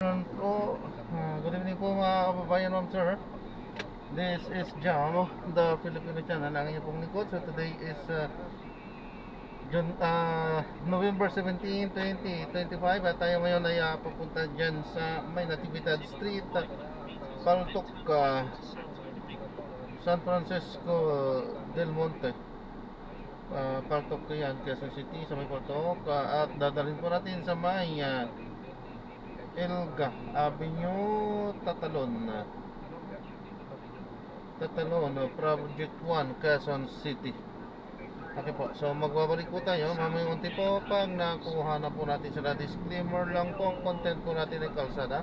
Good evening po mga kababayan, ma'am sir. This is Jam, the Filipino channel. Ang inyong pong lingkod. So today is November 17, 2025. At tayo ngayon ay papunta dyan sa May Natividad Street, Paltok, San Francisco del Monte. Paltok yan, Quezon City, sa may Paltok. At dadalhin po natin sa may Elga Avenue, Tatalon, Project 1, Quezon City. Okay po, so magbabalik po tayo mamayang unti po pag nakuha na po natin sila. Disclaimer lang po, ang content po natin ay kalsada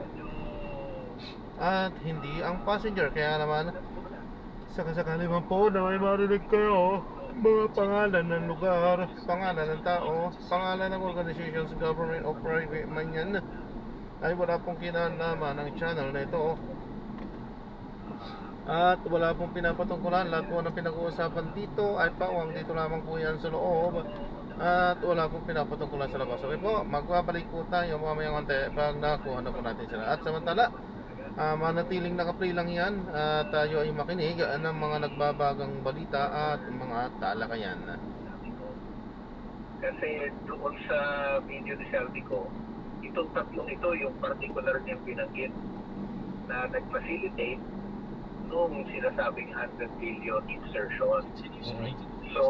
at hindi ang passenger. Kaya naman, sakasakali man po na may marinig kayo mga pangalan ng lugar, pangalan ng tao, pangalan ng organizations, government o private man yan, ay wala pong kinalaman ng channel na ito. At wala pong pinapatungkulan. Lahat po ng pinag-uusapan dito ay pawang dito lamang po yan sa loob. At wala pong pinapatungkulan sa labas. Okay po, magbabalik po tayo mamayang konti pag nakuha na po natin sila. At samantala, manatiling nakaplay lang yan. At tayo ay makinig ng mga nagbabagang balita at mga talakayan. Kasi doon sa video ni Saldico, itong tatlong ito, yung particular niyang binanggit na nag-facilitate nung sinasabing 100 billion insertion. So,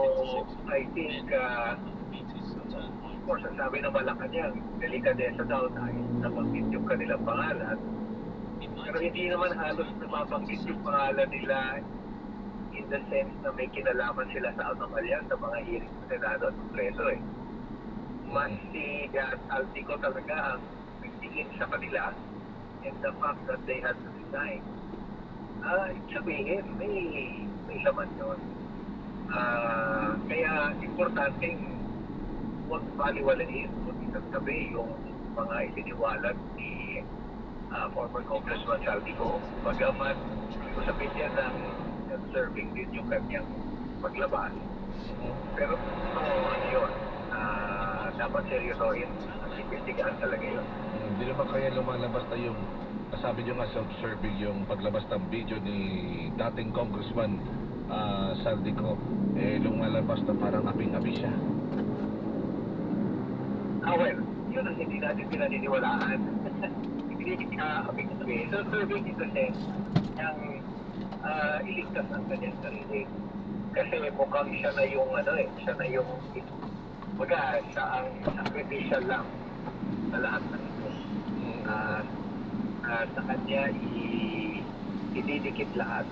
I think, of course, ang sabi ng Malacanang, delikadesa daw dahil nabanggit yung kanilang pangalan. Pero hindi naman halos nababanggit yung pangalan nila in the sense na may kinalaman sila sa anomalya sa mga hearing sa Senado at Kongreso eh. Mas si Saldico talaga ang nagtingin sa kanila, and the fact that they had to resign, sabihin, may laman yun. Kaya importanteng huwag baliwalain, huwag isang tabi yung mga isiniwalat ni former Congressman Saldico. Bagamat usapin niya ng serving din yung kanyang paglabas. Pero ano yun, dapat seryosohin at investigahan talaga yun. Hindi naman kaya lumalabas na yung, sabi nyo nga self-serving yung paglabas ng video ni dating Congressman Saldico, lumalabas na parang abing-abi siya. Well, yun ang hindi natin pinaniniwalaan. Hindi ka abing-abi. Self-serving in the sense yung iligtas ang kanyang sarili. Kasi mukhang siya na yung siya na yung baga, siya ang sacrificial lang sa lahat ng ito. Sa kanya ididikit lahat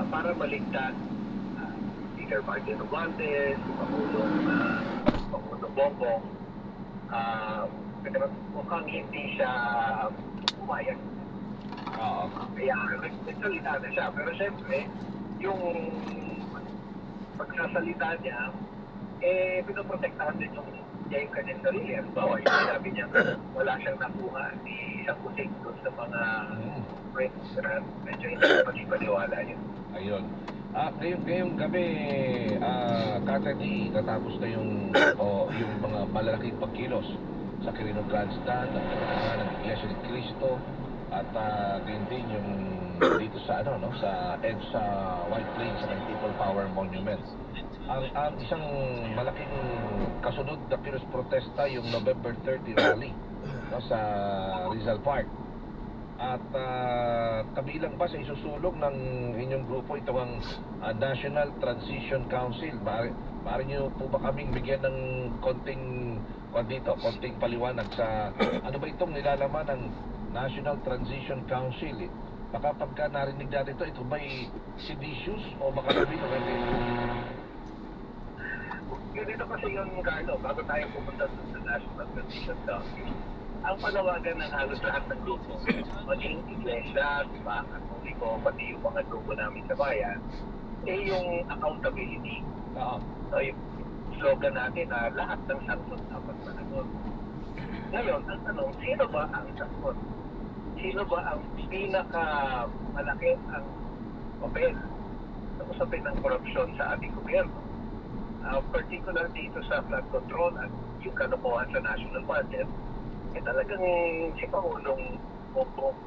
para maligtas Speaker Martin Romualdez, Pangulong Bongbong. Mukhang hindi siya umayag. Kaya nagsalita na siya. Pero syempre, yung pagsasalita niya, pinoprotektahan din yung kanyang sarili. Ang bawa, sinabi niya, wala siyang nakuha ni isang kusing doon sa mga friends na medyo hindi paniwala yun. Ayun. Ngayong gabi, Katani, natapos na yung mga malalaking pagkilos sa Quirino Grandstand, ng Iglesia ni Cristo, at ganyan din yung dito sa sa EDSA White Plains sa People Power Monument. Ang isang malaking kasunod na kilos protesta yung November 30 rally sa Rizal Park. At kabilang ba sa isusulong ng inyong grupo ito ang National Transition Council? Maaari nyo po ba kaming bigyan ng konting paliwanag sa ano ba itong nilalaman ng National Transition Council? Baka pagka narinig natin ito ba'y seditious o baka sabihin Ganito kasi yung Carlo, bago tayo pumunta sa National Transition Council, ang panawagan ng halos lahat ng grupo, maging iglesia, diba, katoliko, pati yung mga grupo namin sa bayan, yung accountability. So yung slogan natin na lahat ng sangsot dapat managot. Ngayon, ang tanong, sino ba ang sangsot? Sino ba ang pinaka-malaki ang papel sa usapin ng korupsyon sa ating gobyerno? Particular dito sa flood control at yung kalokohan sa national budget, talagang si Pangulong Bongbong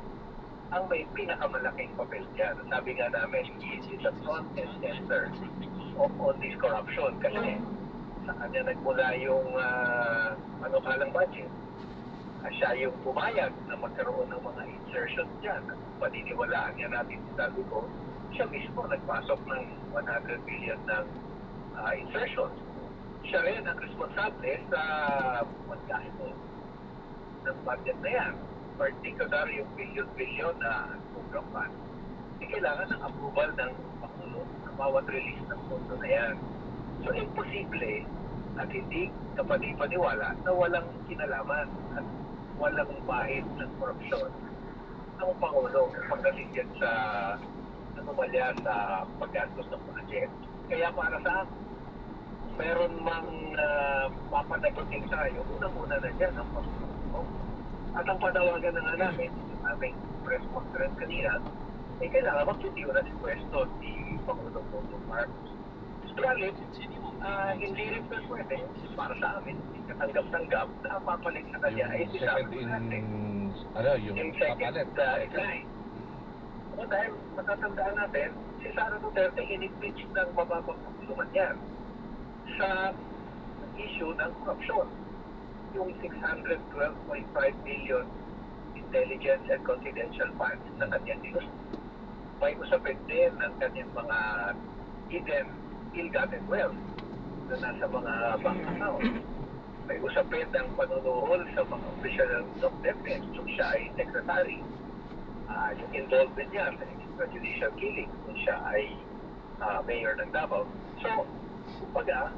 ang may pinakamalaking papel dyan. Sabi nga namin, he is the front and center of all this corruption. Kasi sa kanya nagmula yung panukalang budget. Siya yung pumayag na magkaroon ng mga insertions dyan. Paniniwalaan niya natin, sabi ko, siya mismo nagpasok ng 100 billion ng insertions. Siya rin ang responsable sa pagkahit ng budget na yan. Particular yung billion-billion na program fund. Kailangan ng approval ng Pangulo sa bawat release ng pondo na yan. So, imposible at hindi kapani-paniwala na walang kinalaman at walang bahid ng korupsyon ang Pangulo pagdating yan sa anomalya sa paggastos ng budget. Kaya para sa akin, meron mang papanagutin tayo, unang-una na dyan ang Pangulo. At ang panawagan na nga namin, yung aming press conference kanina, kailangan mag-continue na si pwesto si Pangulong Bongbong Marcos. Subalit, hindi rin pwede para sa amin, katanggap-tanggap na papalit sa kanya ay si Sara Duterte. Yung second decline. Dahil matatandaan natin, si Sara Duterte in-impeach ng mababang pagtulungan yan sa issue ng corruption. Yung 612.5 billion intelligence and confidential funds na kanyang ginusto. May usapin din ng kanyang mga hidden ill-gotten wealth na nasa mga bank account. May usapin ng panunuhol sa mga official of defense kung siya ay secretary. Yung involvement niya sa extrajudicial killing kung siya ay mayor ng Davao. So, kumbaga,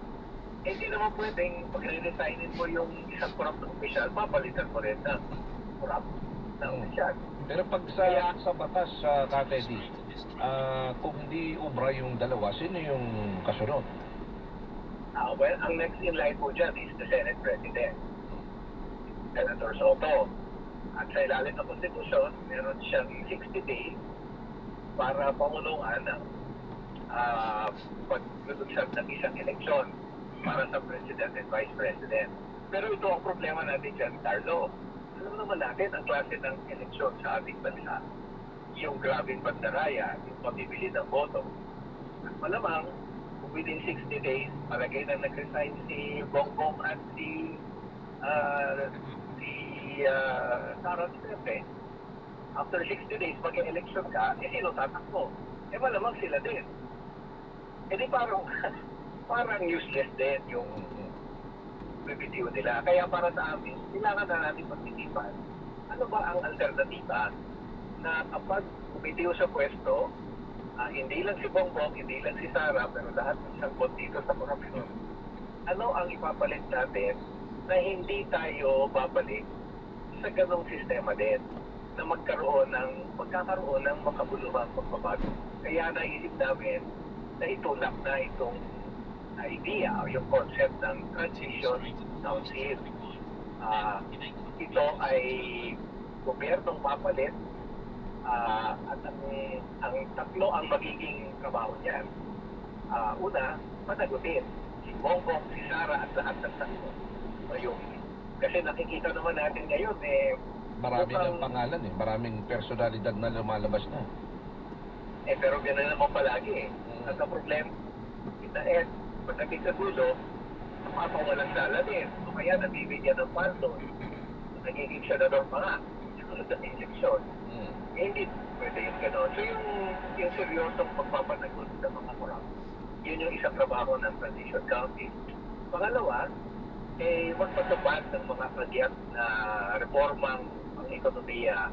hindi naman pwedeng pag-resignin mo yung isang corrupt na opisyal, papalitan mo rin ng corrupt na opisyal. Pero pag sa batas, Katedi, kung hindi ubra yung dalawa, sino yung kasunod? Well, ang next in line po dyan is the Senate President, Senator Soto. At sa ilalim ng konstitusyon, meron siyang 60 days para pangulungan ng paglulugsab ng isang eleksyon para sa President and Vice President. Pero ito ang problema natin dyan, Carlo. Alam naman natin ang klase ng eleksyon sa ating bansa. Yung grabing bandaraya, yung pamibili ng boto. At malamang, within 60 days, palagay na nag-resign si Bongbong at si Sara Duterte. After 60 days, mag-election ka, sino tatakbo? Malamang sila din. Di parang useless din yung bibitiw nila. Kaya para sa amin, kailangan na natin pag-isipan. Ano ba ang alternatiba na kapag bumitiw sa pwesto, hindi lang si Bongbong, hindi lang si Sara, pero lahat ng sangkot dito sa korupsyon. Ano ang ipapalit natin na hindi tayo babalik sa ganong sistema din na magkakaroon ng makabuluhang pagbabago. Kaya naisip namin na itulak na itong idea o yung concept ng transition council. Ito ay gobyernong papalit at ang tatlo ang magiging trabaho niyan. Una, panagutin si Bongbong, si Sara at lahat ng tatlo. Kasi nakikita naman natin ngayon marami ng pangalan maraming personalidad na lumalabas na. Pero gano'n naman palagi At ang problema, pagdating sa dulo, mapawalang dala din. O kaya nabibigyan ng paldo. Nagiging senador pa nga. Sunod ang eleksyon. Hindi pwede yung gano'n. So yung seryosong pagpapanagot sa mga korap, yun yung isang trabaho ng Transition Council. Pangalawa, magpatupad ng mga kagyat na reformang ekonomiya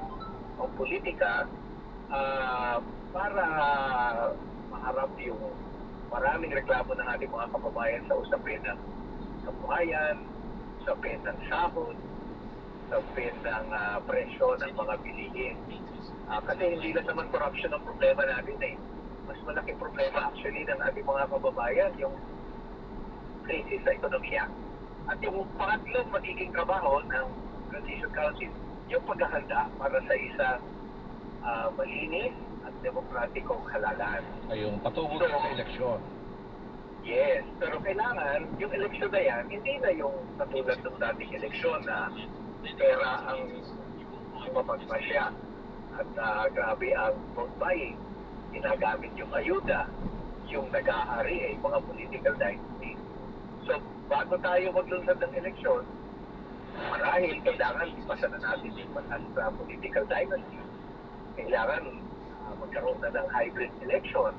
o politika para maharap yung maraming reklamo ng ating mga kababayan sa usapin ng kabuhayan, usapin ng sahod, usapin ng presyo ng mga bilihin. Kasi hindi lang naman corruption ang problema natin Mas malaking problema actually ng ating mga kababayan yung krisis sa ekonomiya. At yung pangatlong magiging trabaho ng Transition Council, yung paghahanda para sa isang malinis at demokratikong halalan. Yung patungo sa eleksyon. Yes, pero kailangan yung eleksyon na yan, hindi na yung katulad ng dating eleksyon na pera ang mapagpasya at grabe ang vote buying. Ginagamit yung ayuda, yung nag-aari ay mga political dynasty. So, bago tayo maglunsad ng eleksyon, marahil kailangan ipasan na natin yung batas sa political dynasty. Kailangan magkaroon na ng hybrid election.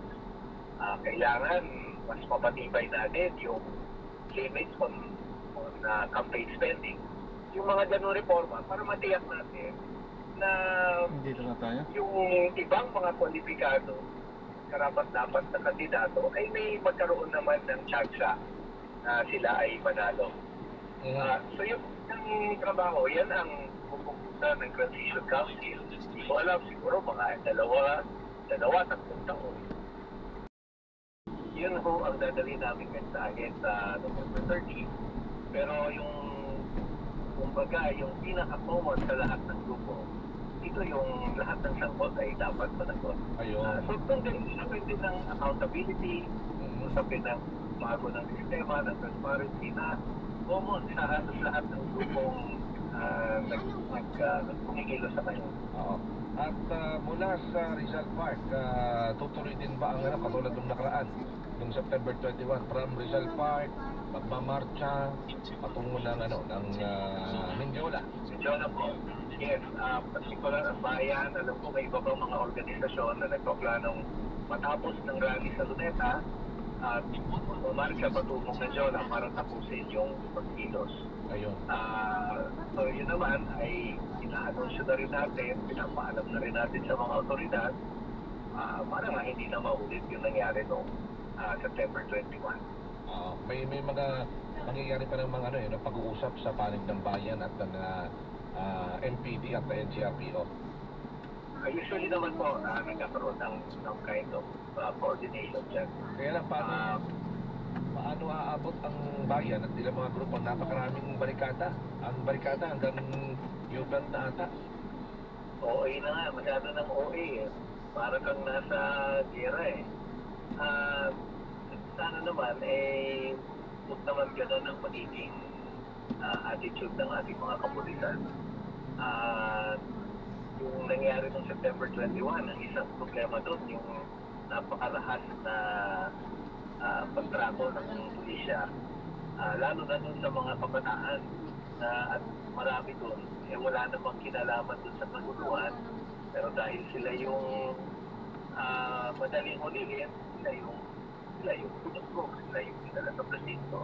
Kailangan mas mapatibay natin yung limits on campaign spending. Yung mga ganun reforma para matiyak natin na Dito na tayo. yung ibang mga kwalipikado, karapat-dapat na kandidato ay may magkaroon naman ng tsansa na sila ay manalo. So yung trabaho, yan ang pupunta ng Transition Council. Hindi ko alam, siguro mga tatlong taon. Yun ho ang dadali namin mensahe sa November 30. Pero yung kumbaga, yung pinaka-common sa lahat ng grupo, ito yung lahat ng sangkot ay dapat managot. So kung usapin din ng accountability, usapin ng bago ng sistema, ng transparency na common sa halos lahat ng grupong nagpumigilo sa kayo. At mula sa Rizal Park, tutuloy din ba ang katulad ng nakaraan, noong September 21, from Rizal Park, magmamarcha, patungo ng Mendiola? Mendiola po. Yes, particular ang bayan, alam ko may iba pang mga organisasyon na nagpaplanong matapos ng rally sa Luneta, mamarcha patungong Mendiola para tapusin yung pagkilos. Ayun. So yun naman ay ina-anunsyo na rin natin, pinapaalam na rin natin sa mga otoridad para nga hindi na maulit yung nangyari noong September 21. May mga mangyayari pa ng mga pag-uusap sa panig ng bayan at ng MPD at NCRPO. Usually naman po, nagkakaroon ng some kind of coordination dyan. Kaya lang, paano aabot ang bayan at ilang mga grupo? Napakaraming barikada. Ang barikada hanggang Yuban na ata. OA na nga, masyado ng OA eh. Para kang nasa gera eh. Sana naman huwag naman gano'n ang magiging attitude ng ating mga kapulisan. Yung nangyari noong September 21, ang isang problema doon, yung napakalahas na pagtrato ng pulisya, lalo na doon sa mga kabataan at marami doon, wala namang kinalaman doon sa kaguluhan, pero dahil sila yung madaling hulihin, sila yung pinusok, sila yung pinala sa presinto.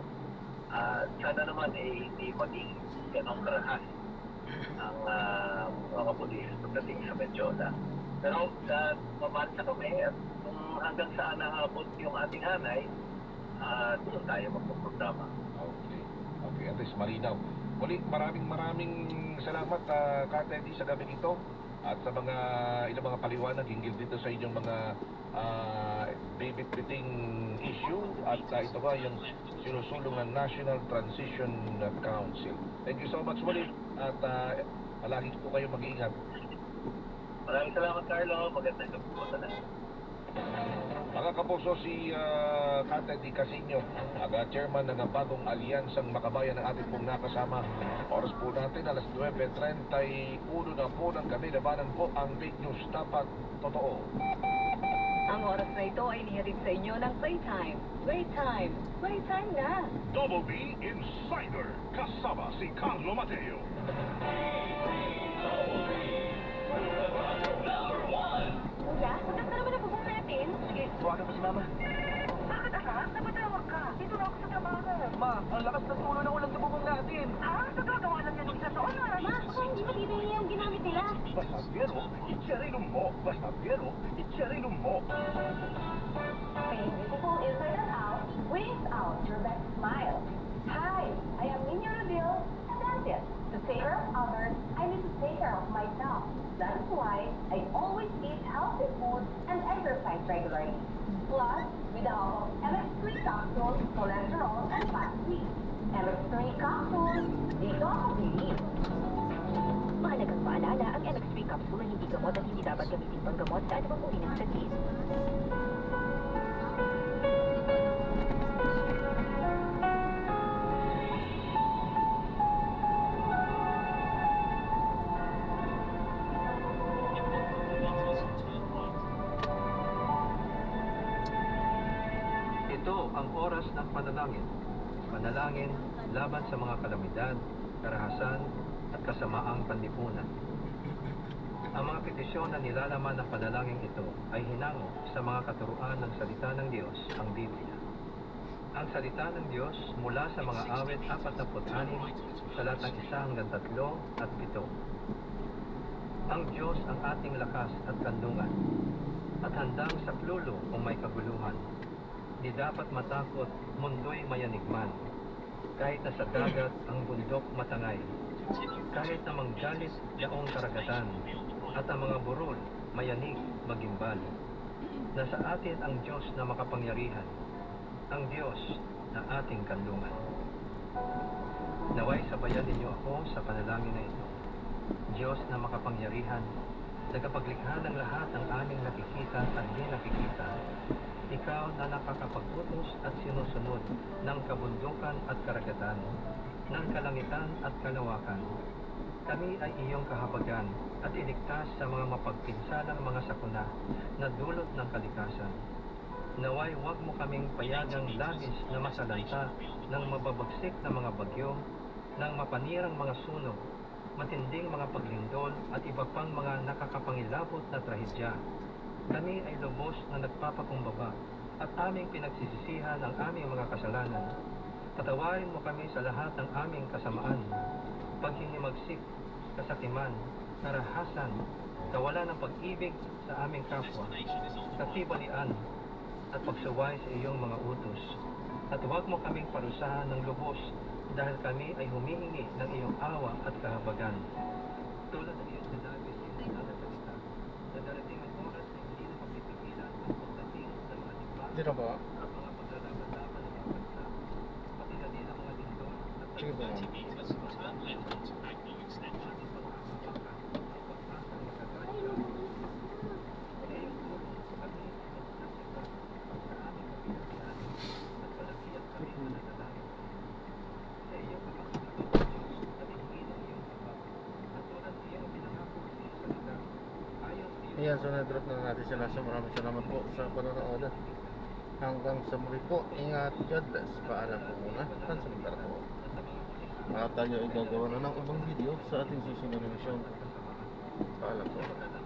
Sana naman hindi maging ganong karahas ang mga pulis pagdating sa Mendiola. Pero mamarcha kami at hanggang saan naabot yung ating hanay, doon tayo magpuprograma. Okay, at least malinaw. Muli, maraming salamat Ka-Teddy sa gabing ito at sa ilang mga paliwanag hinggil dito sa inyong mga bibit-biting issue at ito ba yung sinusulong ng National Transition Council. Thank you so much muli at palagi po kayo mag-iingat. Maraming salamat, Carlo. Magandang gabi po sa lahat. Mga kapuso, si Ka-Teddy Casino, chairman ng bagong alyansang makabayan ng ating pong nakasama. Oras po natin, alas 9:31 na po ng gabi. Labanan po ang fake news. Dapat totoo. Ang oras na ito ay inihatid sa inyo ng Playtime. Playtime. Playtime na. Double B Insider. Kasama si Carlo Mateo. Kuya, sagat na naman ang bubong natin. Sige, tuwagan mo si Mama. Bakit anak? Napatawag ka. Dito na ako sa trabaho. Ma, ang lakas ng tulo ng ulan sa bubong natin. Ha? Nagagawa lang yan ng isa sa oras. Ma, baka hindi matibay yung ginamit nila. Basta biro, itserinom mo. Basta biro, itserinom mo. Being beautiful inside and out, brings out your best smile. Hi, I am Nina Reveal, and that's it. To take care of others, I need to take care of myself. That's why I always eat healthy food and exercise regularly. Plus, with the help of MX3 capsules, cholesterol, and fat free. MX3 capsules, dito ako believe. Mahalagang paalala, ang MX3 capsule ay hindi gamot at hindi dapat gamitin panggamot sa anumang uri ng sakit. Ito ang oras ng panalangin. Panalangin laban sa mga kalamidad, karahasan, at kasamaang panlipunan. Ang mga petisyon na nilalaman ng panalangin ito ay hinango sa mga katuruan ng salita ng Diyos, ang Biblia. Ang salita ng Diyos mula sa mga awit 46, talatang 1 hanggang 3 at 7. Ang Diyos ang ating lakas at kandungan, at handang saklulo kung may kaguluhan. Di dapat matakot, mundo'y mayanigman. Kahit na sa dagat ang bundok matangay, kahit na manggalit yaong karagatan, at ang mga burol mayanig magimbal. Nasa atin ang Diyos na makapangyarihan, ang Diyos na ating kandungan. Naway sabayan ninyo ako sa panalangin na ito. Diyos na makapangyarihan, tagapaglikha ng lahat ng aming nakikita at di nakikita. Ikaw na nakakapag-utos at sinusunod ng kabundukan at karagatan, ng kalangitan at kalawakan. Kami ay iyong kahabagan at iligtas sa mga mapagpinsalang mga sakuna na dulot ng kalikasan. Naway huwag mo kaming payagang labis na masalanta ng mababagsik na mga bagyo, ng mapanirang mga sunog, matinding mga paglindol at iba pang mga nakakapangilabot na trahedya. Kami ay lubos na nagpapakumbaba at aming pinagsisisihan ang aming mga kasalanan. Patawarin mo kami sa lahat ng aming kasamaan, paghinimagsik, kasakiman, karahasan, kawalan ng pag-ibig sa aming kapwa, katibalian, at pagsuway sa iyong mga utos. At huwag mo kaming parusahan ng lubos dahil kami ay humihingi ng iyong awa at kahabagan. Tulad ng iyong sinabi sa iyong salita, na darating ang oras na hindi na mapipigilan ang pagdating ng mga digmaan Di na ba? at mga paglalaban-laban ng mga bansa, pati na din ang mga lindol at Sige po, ma'am. Ayan, so na-drop na natin sila. So maraming salamat po sa panonood. Hanggang sa muli po, ingat, God bless. Paalam po muna. Pansamantala po. At tayo ay gagawa na ng ibang video sa ating susunod na misyon. Paalam po.